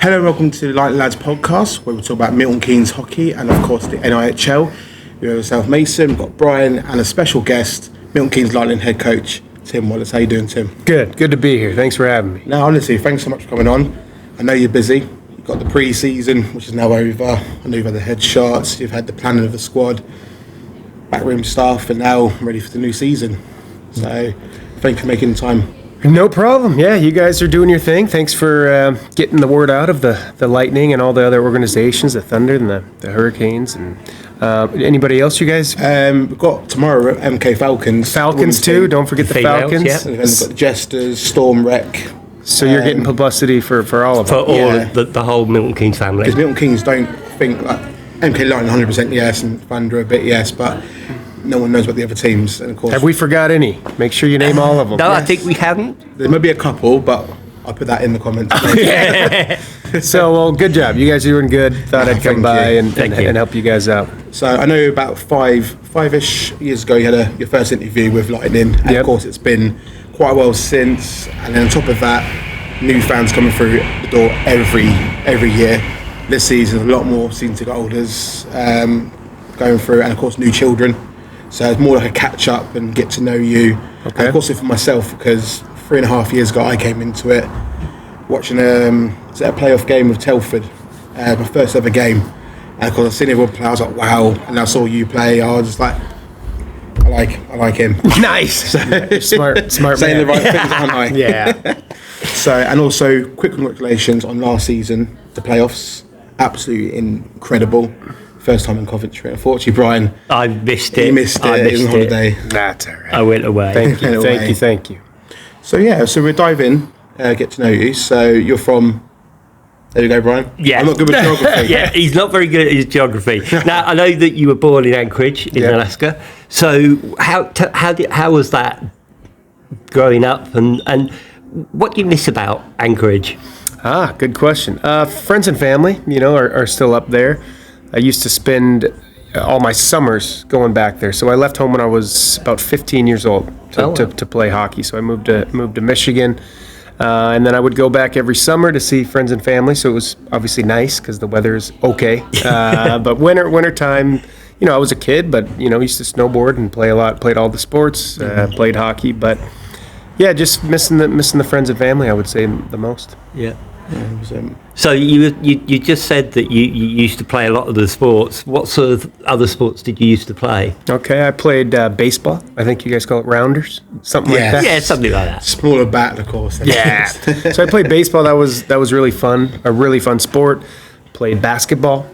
Hello and welcome to the LADZ podcast, where we talk about Milton Keynes hockey and of course the NIHL. We have South Mason, we've got Brian and a special guest, Milton Keynes Lightning head coach, Tim Wallace. How you doing, Tim? Good to be here. Thanks for having me. No, honestly, thanks so much for coming on. I know you're busy. You've got the pre-season, which is now over. I know you've had the headshots, you've had the planning of the squad, backroom staff, and now I'm ready for the new season. So thank you for making the time. No problem. Yeah, you guys are doing your thing. Thanks for getting the word out of the Lightning and all the other organizations, the Thunder and the Hurricanes. And anybody else, you guys? We've got tomorrow MK Falcons. Falcons too. Don't forget the Falcons. Yeah. And then we've got the Jesters, Storm Wreck. So you're getting publicity for all of them. For all the whole Milton Keynes family. Because Milton Keynes don't think like MK Lightning 100% yes and Thunder a bit yes, but no one knows about the other teams. And of course, have we forgot any? Make sure you name all of them. No, yes. I think we haven't. There may be a couple, but I'll put that in the comments. So, well, good job. You guys are doing good. Thought I'd come by and help you guys out. So I know about five-ish years ago you had your first interview with Lightning. And of course it's been quite a while since. And then on top of that, new fans coming through the door every year. This season, a lot more season-ticket holders going through, and of course new children. So it's more like a catch-up and get to know you. Okay. And of course for myself, because 3.5 years ago I came into it watching a playoff game with Telford, my first ever game. And of course I seen everyone play, I was like, wow. And I saw you play, I was just like, I like him. Nice. Smart saying man. the right things, aren't I? Yeah. So, and also quick congratulations on last season, the playoffs. Absolutely incredible. First time in Coventry. Unfortunately, Brian, I missed it. He missed it. He was on holiday. That's all right. I went away. Thank you. So we'll dive in, get to know you. So you're from. There you go, Brian. Yeah. I'm not good with geography. Yeah, he's not very good at his geography. Now I know that you were born in Anchorage in Alaska. So how was that growing up, and what do you miss about Anchorage? Good question. Friends and family, are still up there. I used to spend all my summers going back there. So I left home when I was about 15 years old to play hockey. So I moved to Michigan, and then I would go back every summer to see friends and family. So it was obviously nice because the weather is okay. But winter time, I was a kid, but used to snowboard and play a lot. Played all the sports, played hockey, but yeah, just missing the friends and family, I would say the most. Yeah. So you just said that you used to play a lot of the sports. What sort of other sports did you used to play? Okay, I played baseball. I think you guys call it rounders, something like that. Yeah, something like that. Smaller bat, of course. Yeah. So I played baseball. That was really fun. A really fun sport. Played basketball,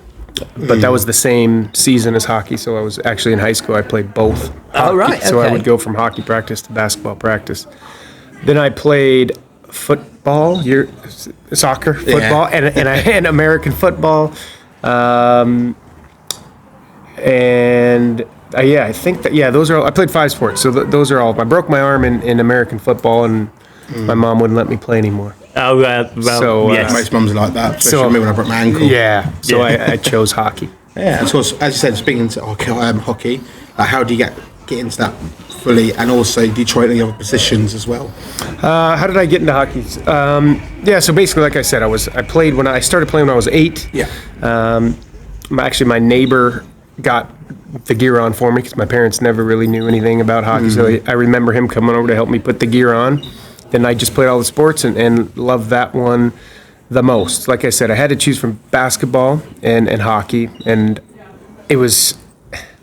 but that was the same season as hockey. So I was actually in high school. I played both. Oh, right. So I would go from hockey practice to basketball practice. Then I played football, soccer, football, and American football, I think that those are all. I played 5 sports, so those are all. I broke my arm in American football, and my mom wouldn't let me play anymore. Oh, yes. Most mums are like that, especially me when I broke my ankle. Yeah, so I chose hockey. Yeah, of course, as you said, speaking to hockey, how do you get into that fully, and also do you try any other positions as well? How did I get into hockey? So basically, like I said, I started playing when I was 8. Yeah. Actually, my neighbor got the gear on for me because my parents never really knew anything about hockey. So I remember him coming over to help me put the gear on. Then I just played all the sports and loved that one the most. Like I said, I had to choose from basketball and hockey, and it was.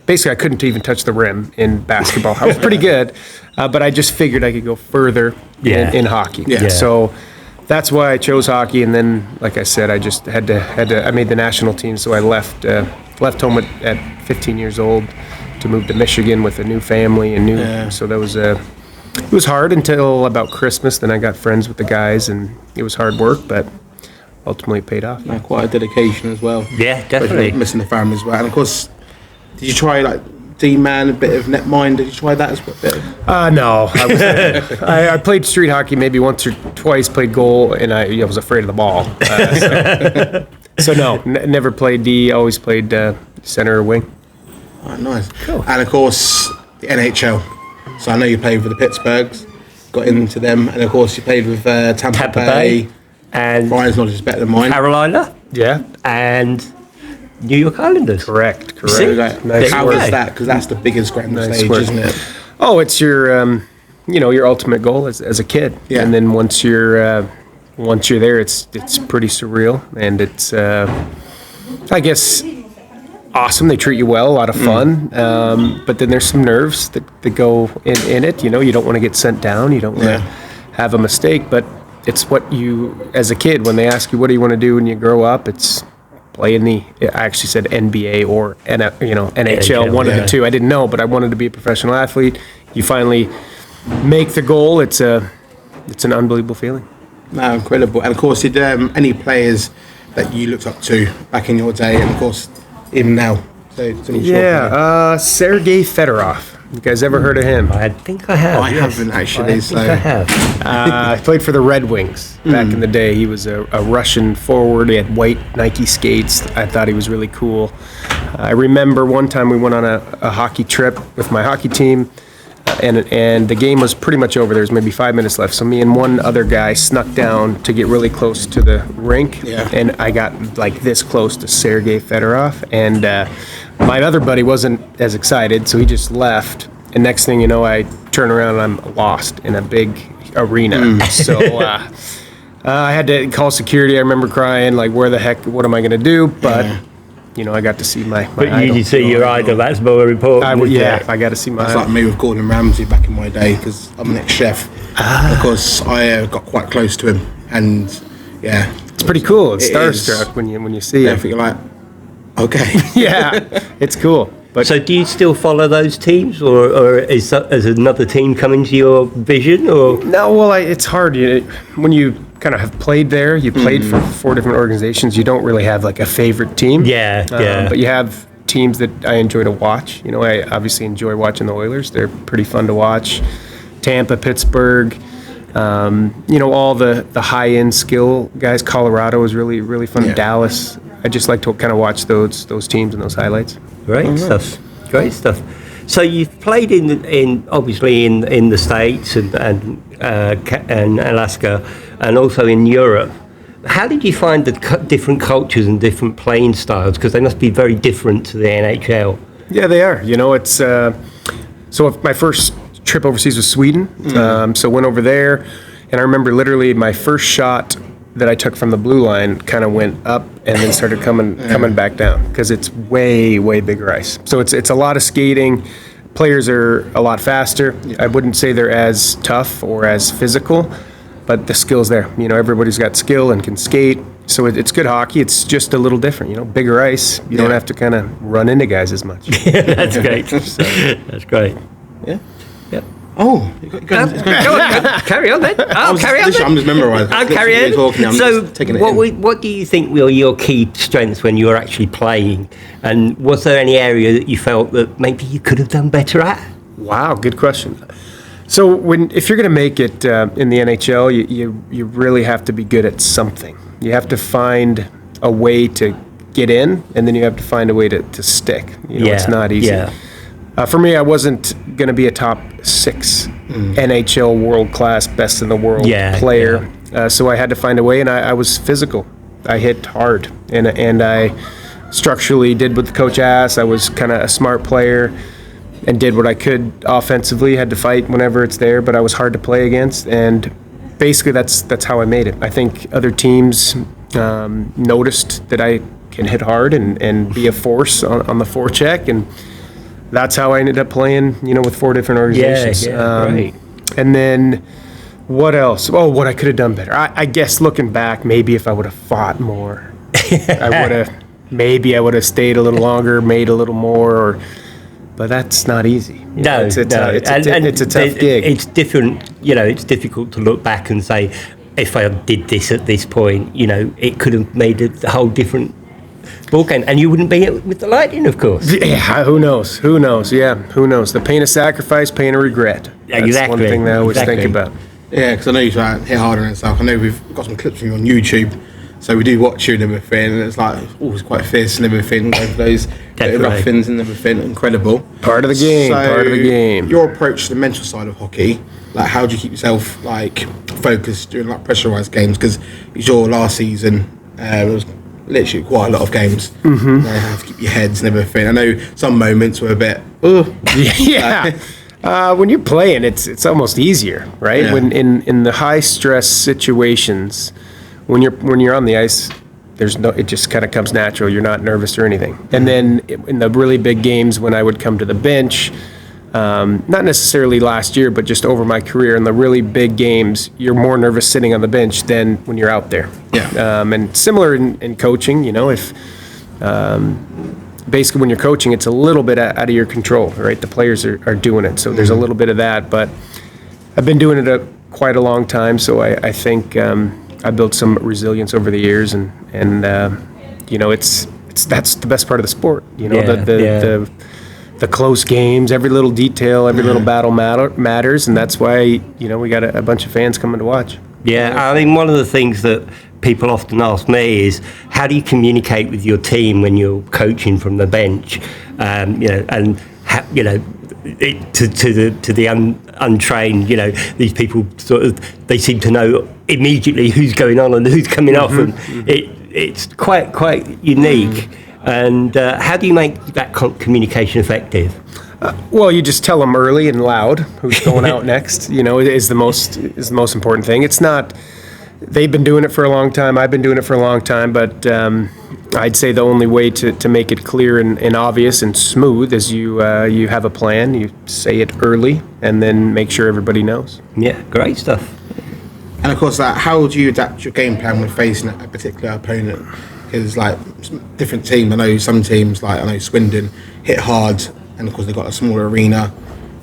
Basically, I couldn't even touch the rim in basketball. I was pretty good, but I just figured I could go further in hockey. Yeah. So that's why I chose hockey. And then, like I said, I just had to. I made the national team, so I left home at 15 years old to move to Michigan with a new family and So that was it was hard until about Christmas. Then I got friends with the guys, and it was hard work, but ultimately it paid off. Yeah, quite a dedication as well. Yeah, definitely. Missing the family as well, and of course. Did you try D-man, a bit of netmind? Did you try that as well? No. I played street hockey maybe once or twice, played goal, and I was afraid of the ball. So no, never played D, always played center or wing. Oh, nice. Cool. And of course, the NHL. So I know you played with the Pittsburghs, got into them, and of course you played with Tampa Bay. and Brian's knowledge is better than mine. Carolina, Yeah. and New York Islanders. Correct. See? Like, Nice how work. is that? Because that's the biggest grand Nice stage, work. isn't it? Oh, it's your, your ultimate goal as a kid. Yeah. And then once you're there, it's pretty surreal, and it's, I guess, awesome. They treat you well, a lot of fun. But then there's some nerves that go in it. You don't want to get sent down. You don't want to have a mistake. But it's what you, as a kid, when they ask you, what do you want to do when you grow up? It's play in the, I actually said NBA or NHL, one of the two. I didn't know, but I wanted to be a professional athlete. You finally make the goal. It's an unbelievable feeling. No, incredible. And of course, did any players that you looked up to back in your day, and of course, even now? Sergei Fedorov. You guys ever heard of him? I think I have. I haven't actually. I have. He played for the Red Wings back in the day. He was a Russian forward. He had white Nike skates. I thought he was really cool. I remember one time we went on a hockey trip with my hockey team, and the game was pretty much over. There was maybe 5 minutes left. So me and one other guy snuck down to get really close to the rink, and I got like this close to Sergei Fedorov, and my other buddy wasn't as excited, so he just left. And next thing you know, I turn around and I'm lost in a big arena. So I had to call security. I remember crying, like, where the heck, what am I going to do? But, I got to see my But idol. you see your idol, that's more important. I got to see my It's idol. like me with Gordon Ramsay back in my day, because I'm an ex-chef. Because I got quite close to him, and It's pretty cool. It's It is. starstruck when you see I him. think you're like, okay. Yeah, it's cool. But So do you still follow those teams, or is another team coming to your vision? Or no, well, it's hard. When you kind of have played there, you played for 4 different organizations, you don't really have like a favorite team. But you have teams that I enjoy to watch. I obviously enjoy watching the Oilers. They're pretty fun to watch. Tampa, Pittsburgh, all the high-end skill guys. Colorado is really, really fun. Yeah. Dallas. I just like to kind of watch those teams and those highlights. great stuff. So you've played obviously in the States and Alaska, and also in Europe. How did you find the different cultures and different playing styles? Because they must be very different to the NHL. Yeah, they are. It's so my first trip overseas was Sweden. So went over there, and I remember literally my first shot that I took from the blue line kind of went up and then started coming back down, because it's way bigger ice. So it's a lot of skating. Players are a lot faster. I wouldn't say they're as tough or as physical, but the skill's there. Everybody's got skill and can skate. So it's good hockey. It's just a little different. Bigger ice. You don't have to kind of run into guys as much. That's great. That's great. Yeah. Yep. Oh, Go on, carry on then. I'm just memorising. I'll carry on. Talking, I'm So, just taking it what do you think were your key strengths when you were actually playing? And was there any area that you felt that maybe you could have done better at? Wow, good question. So if you're going to make it in the NHL, you really have to be good at something. You have to find a way to get in, and then you have to find a way to stick. It's not easy. Yeah. For me, I wasn't going to be a top 6 NHL world-class, best in the world player. So I had to find a way, and I was physical. I hit hard, and I structurally did what the coach asked. I was kind of a smart player and did what I could offensively. Had to fight whenever it's there, but I was hard to play against, and basically that's how I made it. I think other teams noticed that I can hit hard and be a force on the forecheck, and that's how I ended up playing, with 4 different organizations. Right. And then what else? Oh, what I could have done better. I guess looking back, maybe if I would have fought more, I would have stayed a little longer, made a little more, but that's not easy. It's a tough gig. It's different, it's difficult to look back and say, if I did this at this point, it could have made a whole different ball game, and you wouldn't be with the Lightning, of course. Yeah, who knows? Yeah, who knows? The pain of sacrifice, pain of regret. That's Exactly. one thing that I always think about. Yeah, because I know you try to hit harder and stuff. I know we've got some clips from you on YouTube, so we do watch you and everything, and it's like always quite fierce and everything. Those Definitely. rough things and everything, incredible. Part of the game. Part of the game. Your approach to the mental side of hockey, like how do you keep yourself like focused during like pressurized games? Because it's your last season. It was literally quite a lot of games. Mm-hmm. You have to keep your heads and everything. I know some moments were a bit. Yeah. When you're playing, it's almost easier, right? Yeah. When in the high stress situations, when you're on the ice, it just kind of comes natural. You're not nervous or anything. And then in the really big games, when I would come to the bench, not necessarily last year, but just over my career, in the really big games, you're more nervous sitting on the bench than when you're out there. Yeah. And similar in coaching, if basically when you're coaching, it's a little bit out of your control, right? The players are doing it, so there's a little bit of that. But I've been doing it quite a long time, so I think I built some resilience over the years, and that's the best part of the sport. The close games, every little detail, every little battle matters, and that's why we got a bunch of fans coming to watch. Yeah, I mean, one of the things that people often ask me is, how do you communicate with your team when you're coaching from the bench? To the untrained, these people they seem to know immediately who's going on and who's coming off, and it's quite unique. And how do you make that communication effective? Well, you just tell them early and loud who's going out next. Is the most important thing. It's not. They've been doing it for a long time. I've been doing it for a long time, but I'd say the only way to make it clear and obvious and smooth is you have a plan. You say it early, and then make sure everybody knows. Yeah, great stuff. And of course, how do you adapt your game plan when facing a particular opponent? Because like different teams, I know some teams like Swindon hit hard, and of course they've got a smaller arena,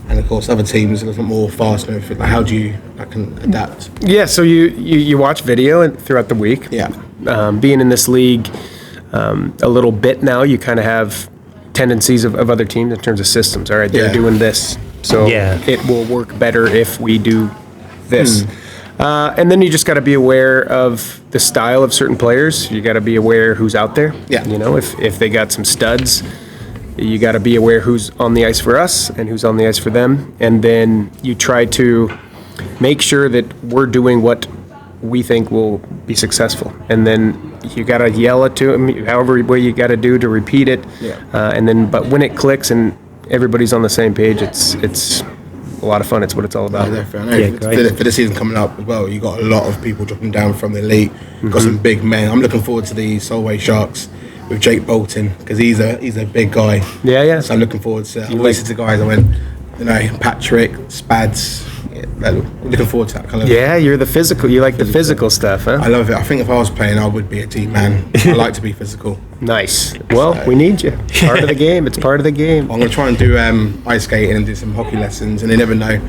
and of course other teams are a little more fast and everything. Like how do you adapt? Yeah, so you watch video throughout the week. Yeah. Being in this league a little bit now, you kind of have tendencies of other teams in terms of systems. All right, they're doing this, so it will work better if we do this. And then you just got to be aware of the style of certain players. You got to be aware who's out there. Yeah. If they got some studs, you got to be aware who's on the ice for us and who's on the ice for them. And then you try to make sure that we're doing what we think will be successful. And then you got to yell it to them, however way you got to do to repeat it. Yeah. But when it clicks and everybody's on the same page, it's a lot of fun. It's what it's all about. For the season coming up as well, you got a lot of people dropping down from the elite. Got some big men. I'm looking forward to the Solway Sharks with Jake Bolton, because he's a big guy. Yeah. So I'm looking forward to. I always said to guys, I went, Patrick, Spads. I'm looking forward to that kind of. Yeah, you're the physical. You like the physical stuff, huh? I love it. I think if I was playing, I would be a team man. I like to be physical. Nice. Well, we need you. Part of the game. It's part of the game. I'm going to try and do ice skating and do some hockey lessons, and you never know.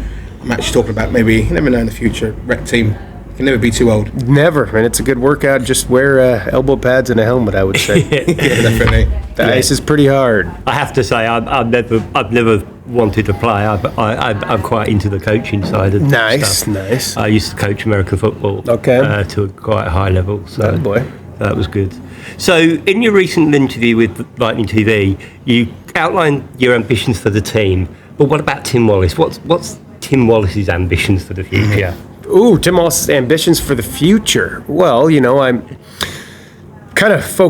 I'm actually talking about you never know in the future, rec team. You can never be too old. Never, and it's a good workout. Just wear elbow pads and a helmet, I would say. Yeah, definitely. The ice is pretty hard. I have to say, I've never wanted to play. I'm quite into the coaching side of stuff. Nice. I used to coach American football. Okay. To a quite high level. So oh boy. That was good. So, in your recent interview with Lightning TV, you outlined your ambitions for the team. But what about Tim Wallace? What's Tim Wallace's ambitions for the future? Ooh, Tim Wallace's ambitions for the future. Well, I'm kind of a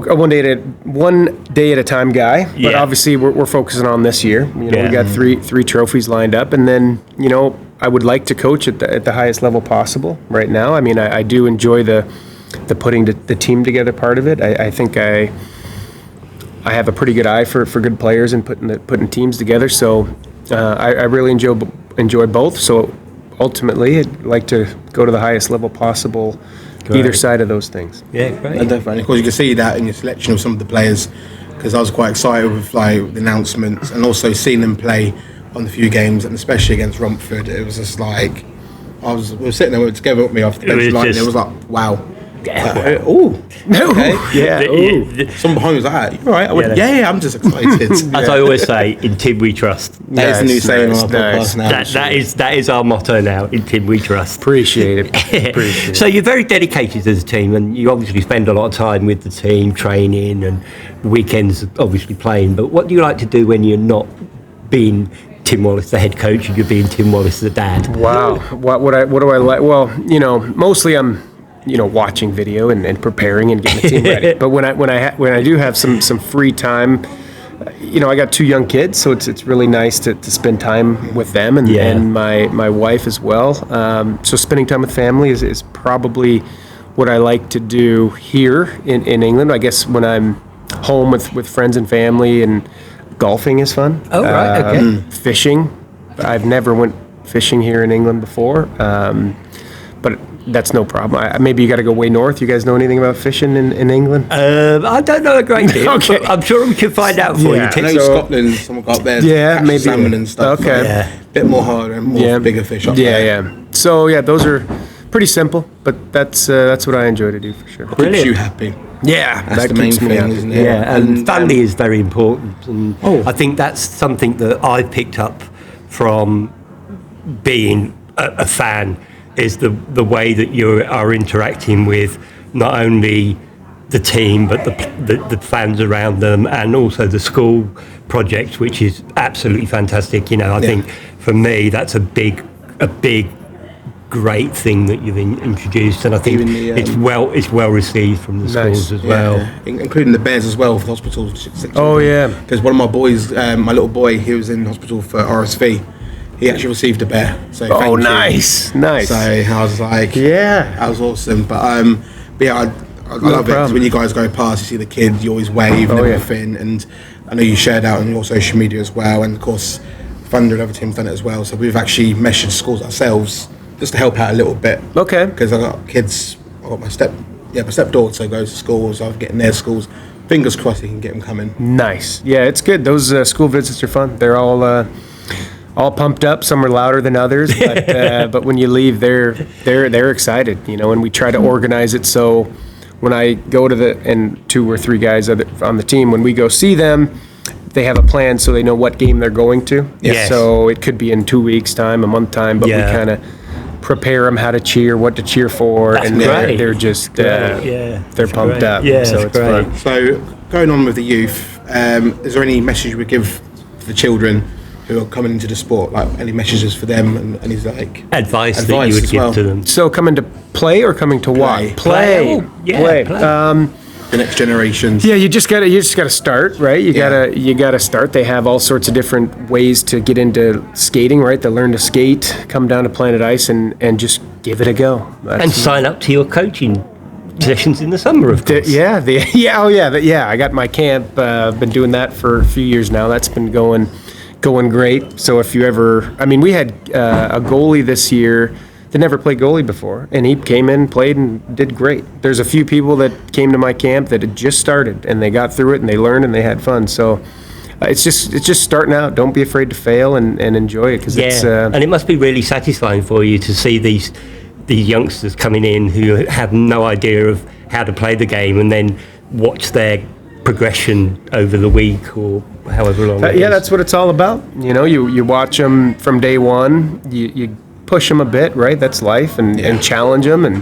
one day at a time guy. But obviously, we're focusing on this year. We got three trophies lined up, and then I would like to coach at the highest level possible. Right now, I mean, I do enjoy the putting the team together part of it. I think I have a pretty good eye for good players and putting teams together. So I really enjoy both. So ultimately, I'd like to go to the highest level possible, either side of those things. Yeah, great. Definitely. Of course, you can see that in your selection of some of the players, because I was quite excited with the announcements and also seeing them play on the few games, and especially against Romford. It was just like we were sitting there together with me after the bench line. It was like, wow. Okay. Yeah. Someone behind me was like, "You all right?" I went, "Yeah, I'm just excited." As I always say, in Tim we trust. That is the new saying on our podcast now. That is our motto now. In Tim we trust. Appreciate it. So you're very dedicated as a team, and you obviously spend a lot of time with the team, training, and weekends obviously playing. But what do you like to do when you're not being Tim Wallace, the head coach, and you're being Tim Wallace, the dad? Wow. What do I like? Well, mostly I'm, watching video and preparing and getting the team ready. But when I do have some free time, I got 2 young kids, so it's really nice to spend time with them and my wife as well. So spending time with family is probably what I like to do here in England. I guess when I'm home with friends and family, and golfing is fun. Oh, right, okay. Fishing. I've never went fishing here in England before, but that's no problem. Maybe you got to go way north. You guys know anything about fishing in England? I don't know a great deal. Okay. But I'm sure we can find out for you. I know Scotland, someone got there, Yeah, maybe salmon and stuff. Okay. A bit more harder and more bigger fish up there. Yeah. So those are pretty simple, but that's what I enjoy to do for sure. Keeps you happy. Yeah, That's that the main keeps me thing, happy. isn't it? Yeah, and family is very important. And Oh. I think that's something that I picked up from being a fan, is the way that you are interacting with not only the team but the fans around them, and also the school project, which is absolutely fantastic. I think for me that's a big great thing that you've introduced, and I think it's well received from the schools as well. Including the bears as well for the hospital. Oh, yeah. Because one of my boys, my little boy, he was in hospital for RSV. He actually received a bear. So thank you. Nice. So I was like, Yeah. that was awesome. But yeah, I love it, because when you guys go past, you see the kids, you always wave and everything. And I know you shared out on your social media as well, and of course Thunder and other teams done it as well. So we've actually measured schools ourselves just to help out a little bit. Okay. Because I got kids. I got my stepdaughter goes to schools. I'm getting their schools. Fingers crossed, you can get them coming. Nice. Yeah, it's good. Those school visits are fun. They're all pumped up. Some are louder than others, but when you leave, they're excited. And we try to organize it so when I go to and 2 or 3 guys on the team, when we go see them, they have a plan so they know what game they're going to. Yes. So it could be in 2 weeks' time, a month time, but we kind of prepare them how to cheer, what to cheer for, That's and great. they're just Yeah, they're pumped up. Yeah, so it's great. fun. So going on with the youth, is there any message we give to the children who are coming into the sport? Like any messages for them and any Advice that you would as give well? to them. So coming to play or coming to watch? Play. Oh, yeah, Play. play. The next generations. Yeah, you just gotta start, right? You gotta start. They have all sorts of different ways to get into skating, right? They learn to skate, come down to Planet Ice, and just give it a go. And sign up to your coaching sessions in the summer, of course. I got my camp. Been doing that for a few years now. That's been going great. So if you ever, we had a goalie this year that never played goalie before, and he came in, played, and did great. There's a few people that came to my camp that had just started, and they got through it, and they learned, and they had fun. So it's just starting out. Don't be afraid to fail and enjoy it, because it's and it must be really satisfying for you to see these youngsters coming in who have no idea of how to play the game, and then watch their progression over the week or however long. That's what it's all about. You watch them from day one. You push them a bit, right? That's life, and challenge them, and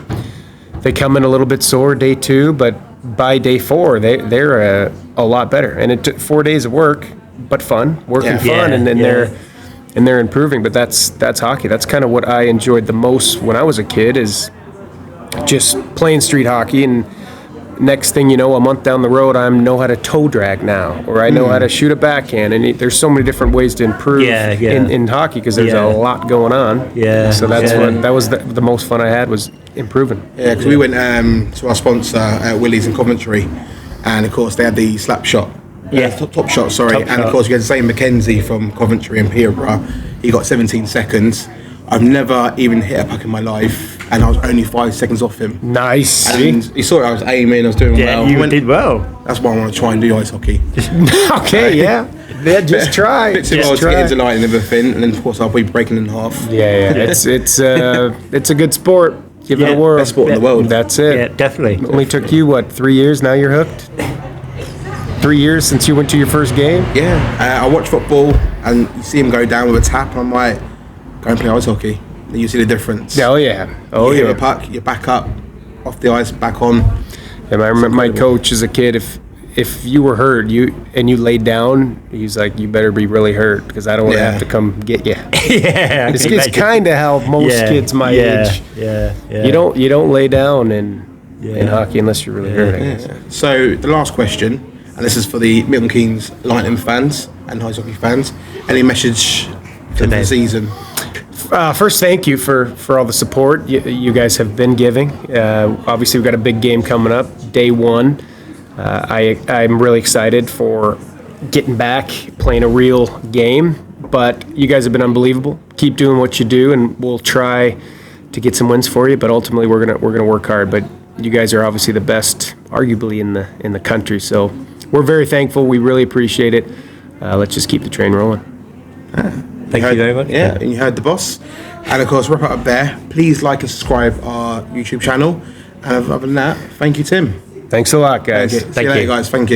they come in a little bit sore day 2, but by day 4 they're a lot better. And it took 4 days of work, but fun, fun, and then they're improving. But that's hockey. That's kind of what I enjoyed the most when I was a kid, is just playing street hockey. And next thing you know, a month down the road, I know how to toe drag now, or I know how to shoot a backhand, and there's so many different ways to improve in hockey, because there's a lot going on. Yeah. So that was the most fun I had, was improving. Yeah, because we went to our sponsor at Willie's in Coventry, and of course they had the slap shot. Top shot, sorry. Top and shot. Of course we had Zane McKenzie from Coventry and Peterborough. He got 17 seconds. I've never even hit a puck in my life, and I was only 5 seconds off him. Nice. And he saw it, I was aiming, I was doing well. You did well. That's why I want to try and do ice hockey. Okay, just try. Bit too hard to get into light and everything, and then of course I'll be breaking in half. Yeah. It's a good sport. Give it a whirl. Best sport in the world. That's it. Yeah, definitely. It only took you 3 years? Now you're hooked. 3 years since you went to your first game. Yeah, I watch football and you see him go down with a tap, and I'm like, go and play ice hockey. And you see the difference. Oh yeah. You hit a puck, you're back up, off the ice, back on. And I remember my coach as a kid, if you were hurt, you laid down, he's like, you better be really hurt because I don't want to have to come get you. Yeah, It's kind of how most kids my age. Yeah. You don't lay down in hockey unless you're really hurt. I guess. So the last question, and this is for the Milton Keynes Lightning fans and ice hockey fans. Any message for the season? First, thank you for all the support you guys have been giving. Obviously, we've got a big game coming up, day one. I'm really excited for getting back, playing a real game. But you guys have been unbelievable. Keep doing what you do, and we'll try to get some wins for you. But ultimately, we're gonna work hard. But you guys are obviously the best, arguably in the country. So we're very thankful. We really appreciate it. Let's just keep the train rolling. Thank you very much. Yeah, and you heard the boss. And of course, wrap it up there. Please like and subscribe our YouTube channel. And other than that, thank you, Tim. Thanks a lot, guys. See you later, guys. Thank you.